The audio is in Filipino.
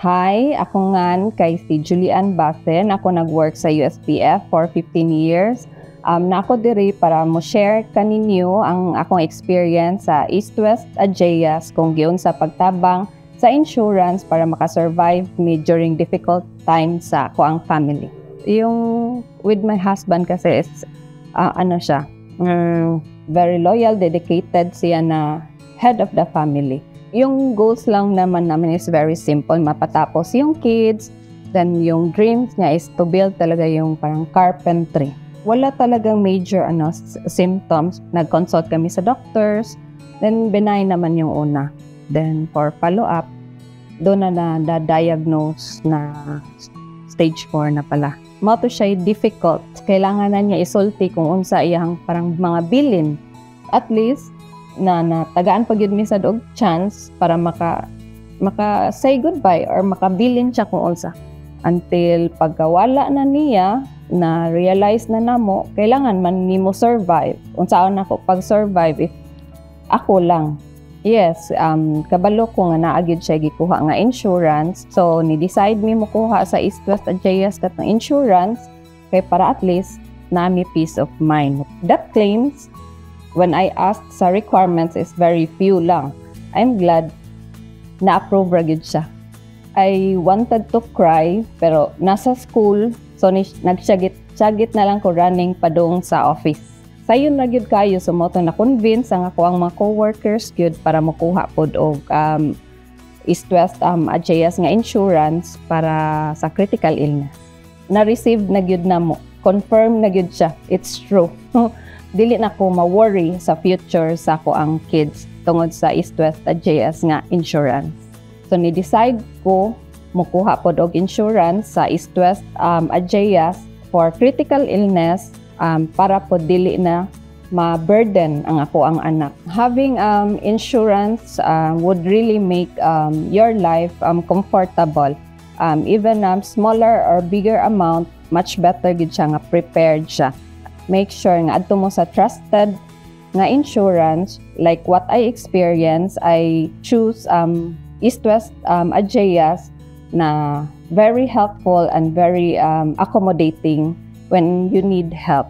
Hi, ako ngan kay si Julian Basen. Ako nag-work sa USPF for 15 years. Nako diri para mo share kaninyo ang akong experience sa East West Ageas kung giun sa pagtabang sa insurance para makasurvive me during difficult times sa ako ang family. Yung with my husband kasi is siya, very loyal, dedicated siya na head of the family. Yung goals lang naman namin is very simple, mapatapos yung kids, then yung dreams niya is to build talaga yung parang carpentry. Wala talagang major symptoms. Nag-consult kami sa doctors, then benign naman yung una. Then for follow-up, doon na diagnose na stage 4 na pala. Mato siya difficult. Kailangan na niya isulti kung unsa iyang parang mga bilin. At least, na tagaan pag yun sa og chance para maka say goodbye or makabilin siya kung unsa. Until pagkawala na niya, na realize na namo, kailangan man nimo survive. Unsaon ako pag-survive if ako lang. Yes, kabalo ko nga naagid siya gikuha nga insurance. So, ni-decide mi mo kuha sa East West Ageas kat ng insurance kay para at least nami peace of mind. That claims, when I asked sa requirements is very few lang. I'm glad na-approve ragid siya. I wanted to cry pero nasa school so nagsyagit na lang ko running padung sa office. Sayon na gyud kayo so mo to na-convince ang ako ang mga co-workers gyud para makuha pod og East West Ageas nga insurance para sa critical illness. Na-receive na gyud na mo. Confirm na gyud siya. It's true. Dili na ko ma-worry sa future sa ako ang kids tungod sa East West Ageas nga insurance. So ni-decide ko mukuha pod og insurance sa East West Ageas for critical illness para pod dili na ma-burden ang ako ang anak. Having insurance would really make your life comfortable. Even smaller or bigger amount, much better gid siya nga prepared siya. Make sure nga adto mo sa trusted nga insurance. Like what I experience, I choose East West Ageas na very helpful and very accommodating when you need help.